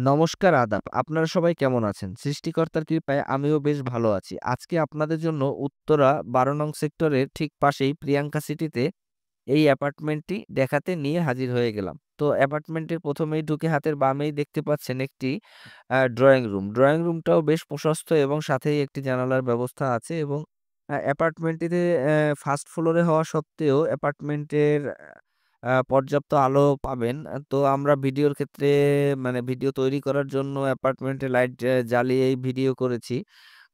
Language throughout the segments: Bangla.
নমস্কার, আদাব। আপনারা সবাই কেমন আছেন? সৃষ্টিকর্তার কৃপায় আমিও বেশ ভালো আছি। আজকে আপনাদের জন্য উত্তরা ১২ নং সেক্টরের ঠিক পাশেই প্রিয়াঙ্কা সিটিতে এই অ্যাপার্টমেন্টটি দেখাতে নিয়ে হাজির হয়ে গেলাম। তো অ্যাপার্টমেন্টের ১ম এই ঢুকে হাতের বামেই দেখতে পাচ্ছেন একটি ড্রয়িং রুম। ড্রয়িং রুমটাও বেশ প্রশস্ত এবং সাথেই একটি জানালার ব্যবস্থা আছে এবং অ্যাপার্টমেন্টটিতে ফার্স্ট ফ্লোরে হওয়া সত্ত্বেও অ্যাপার্টমেন্টের পর্যাপ্ত আলো পাবেন। তো আমরা ভিডিওর ক্ষেত্রে মানে ভিডিও তৈরি করার জন্য অ্যাপার্টমেন্টে লাইট জ্বালিয়েই ভিডিও করেছি।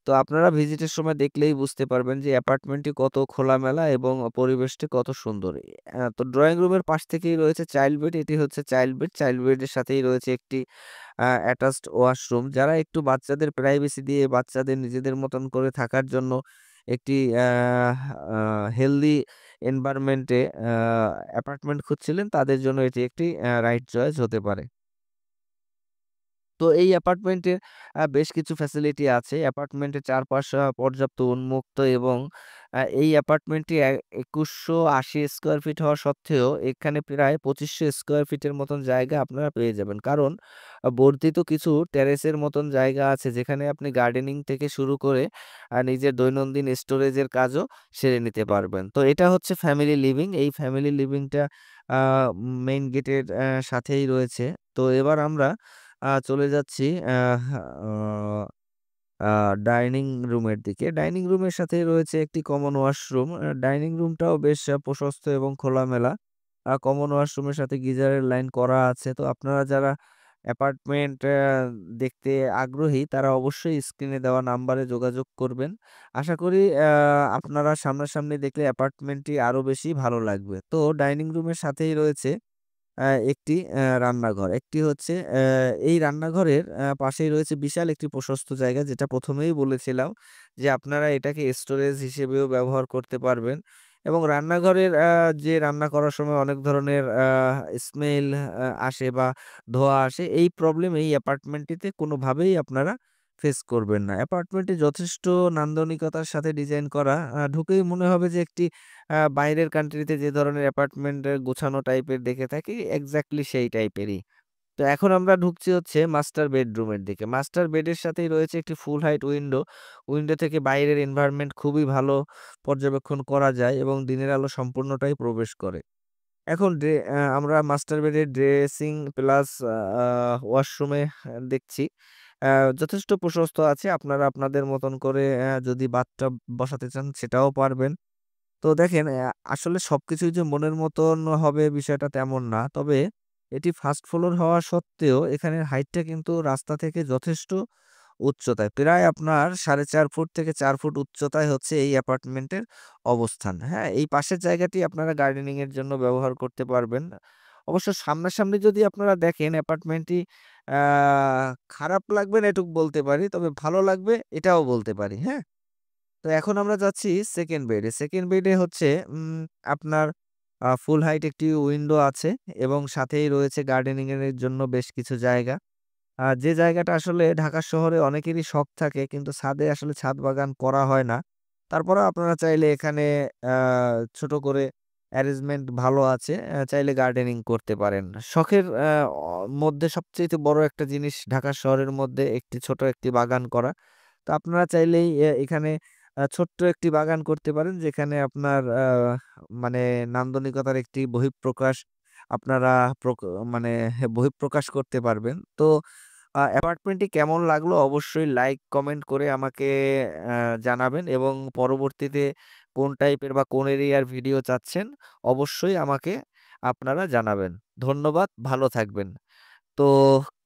তো আপনারা ভিজিটের সময় দেখলেই বুঝতে পারবেন যে অ্যাপার্টমেন্টটি কত খোলামেলা এবং পরিবেশটি কত সুন্দর। তো ড্রয়িং রুমের পাশ থেকেই রয়েছে চাইল্ড বেড। এটি হচ্ছে চাইল্ড বেড। চাইল্ড বেডের সাথেই রয়েছে একটি অ্যাটাচড ওয়াশরুম। যারা একটু বাচ্চাদের প্রাইভেসি দিয়ে বাচ্চাদের নিজেদের মতন করে থাকার জন্য একটি আ হেলথি এনভায়রনমেন্ট এ অ্যাপার্টমেন্ট খুঁজছিলেন তাদের জন্য এটি একটি রাইট চয়েস হতে পারে। তো এই অ্যাপার্টমেন্টের বেশ কিছু ফ্যাসিলিটি আছে। অ্যাপার্টমেন্টের চারপাশ পর্যাপ্ত উন্মুক্ত এবং এই অ্যাপার্টমেন্টটি ২১৮০ স্কোয়ার ফিট হওয়া সত্ত্বেও এখানে প্রায় ২৫০০ স্কোয়ার ফিটের মতন জায়গা আপনারা পেয়ে যাবেন। কারণ বর্ধিত কিছু টেরেসের মতন জায়গা আছে যেখানে আপনি গার্ডেনিং থেকে শুরু করে নিজের দৈনন্দিন স্টোরেজের কাজও সেরে নিতে পারবেন। তো এটা হচ্ছে ফ্যামিলি লিভিং। এই ফ্যামিলি লিভিংটা আ মেইন গেটের সাথেই রয়েছে। তো এবার আমরা চলে যাচ্ছি আ আ ডাইনিং রুমের দিকে। ডাইনিং রুমের সাথেই রয়েছে একটি কমন ওয়াশরুম। ডাইনিং রুমটাও বেশ প্রশস্ত এবং খোলামেলা। কমন ওয়াশরুমের সাথে গিজারের লাইন করা আছে। তো আপনারা যারা অ্যাপার্টমেন্ট দেখতে আগ্রহী তারা অবশ্যই স্ক্রিনে দেওয়া নাম্বারে যোগাযোগ করবেন। আশা করি আপনারা সামনাসামনি দেখলে অ্যাপার্টমেন্টটি আরো বেশি ভালো লাগবে। তো ডাইনিং রুমের সাথেই রয়েছে একটি রান্নাঘর। একটি হচ্ছে এই রান্নাঘরের পাশেই রয়েছে বিশাল একটি প্রশস্ত জায়গা যেটা ১ম এই বলেছিলাম যে আপনারা এটাকে স্টোরেজ হিসেবেও ব্যবহার করতে পারবেন এবং রান্নাঘরের যে রান্না করার সময় অনেক ধরনের স্মেল আসে বা ধোঁয়া আসে, এই প্রবলেম এই অ্যাপার্টমেন্টটিতে কোনোভাবেই আপনারা ফেস করবেন না। অ্যাপার্টমেন্টটি যথেষ্ট নান্দনিকতার সাথে ডিজাইন করা। ঢুকেই মনে হবে যে একটি বাইরের কান্ট্রিতে যে ধরনের অ্যাপার্টমেন্ট গোছানো টাইপের দেখে থাকি, এক্সাক্টলি সেই টাইপেরই। তো এখন আমরা ঢুকছি হচ্ছে মাস্টার বেডরুমের দিকে। মাস্টার বেডের সাথেই রয়েছে একটি ফুল হাইট উইন্ডো। উইন্ডো থেকে বাইরের এনভায়রনমেন্ট খুবই ভালো পর্যবেক্ষণ করা যায় এবং দিনের আলো সম্পূর্ণটাই প্রবেশ করে। এখন আমরা মাস্টার বেডের ড্রেসিং প্লাস ওয়াশরুমে দেখছি। আ যথেষ্ট প্রশস্ত আছে। আপনারা আপনাদের মতন করে যদি বাথটাব বসাতে চান সেটাও পারবেন। তো দেখেন আসলে সবকিছুই যে মনের মতন হবে বিষয়টা তেমন না। তবে এটি ফার্স্ট ফ্লোর হওয়া সত্ত্বেও এখানের হাইটটা কিন্তু রাস্তা থেকে যথেষ্ট উচ্চতায়। প্রায় আপনার ৪.৫ ফুট থেকে ৪ ফুট উচ্চতায় হচ্ছে এই অ্যাপার্টমেন্টের অবস্থান। হ্যাঁ? এই পাশের জায়গাটি আপনারা গার্ডেনিং এর জন্য ব্যবহার করতে পারবেন। অবশ্য সামনাসামনি যদি আপনারা দেখেন অ্যাপার্টমেন্টটি আ খারাপ লাগবে না এটুক বলতে পারি। তবে ভালো লাগবে এটাও বলতে পারি। হ্যাঁ? তো এখন আমরা যাচ্ছি সেকেন্ড বেডে। সেকেন্ড বেডে হচ্ছে আপনার ফুল হাইট একটি উইন্ডো আছে এবং সাথেই রয়েছে গার্ডেনিং এর জন্য বেশ কিছু জায়গা। যে জায়গাটা আসলে ঢাকা শহরে অনেকেরই শখ থাকে কিন্তু ছাদে আসলে ছাদ বাগান করা হয় না। তারপরেও আপনারা চাইলে এখানে আ ছোট করে অ্যারেঞ্জমেন্ট ভালো আছে। চাইলে গার্ডেনিং করতে পারেন। শখের মধ্যে সবচাইতে বড় একটা জিনিস ঢাকা শহরের মধ্যে ছোট একটি বাগান করা। তো আপনারা চাইলেই এখানে ছোট্ট একটি বাগান করতে পারেন যেখানে আপনার মানে নান্দনিকতার একটি বহিঃপ্রকাশ আপনারা প্রক মানে বহিঃপ্রকাশ করতে পারবেন। তো অ্যাপার্টমেন্টটি কেমন লাগলো অবশ্যই লাইক, কমেন্ট করে আমাকে আ জানাবেন এবং পরবর্তীতে কোন টাইপের বা কোন এরিয়ার ভিডিও চাচ্ছেন অবশ্যই আমাকে আপনারা জানাবেন। ধন্যবাদ, ভালো থাকবেন। তো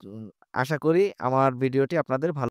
উম আশা করি আমার ভিডিওটি আপনাদের ভালো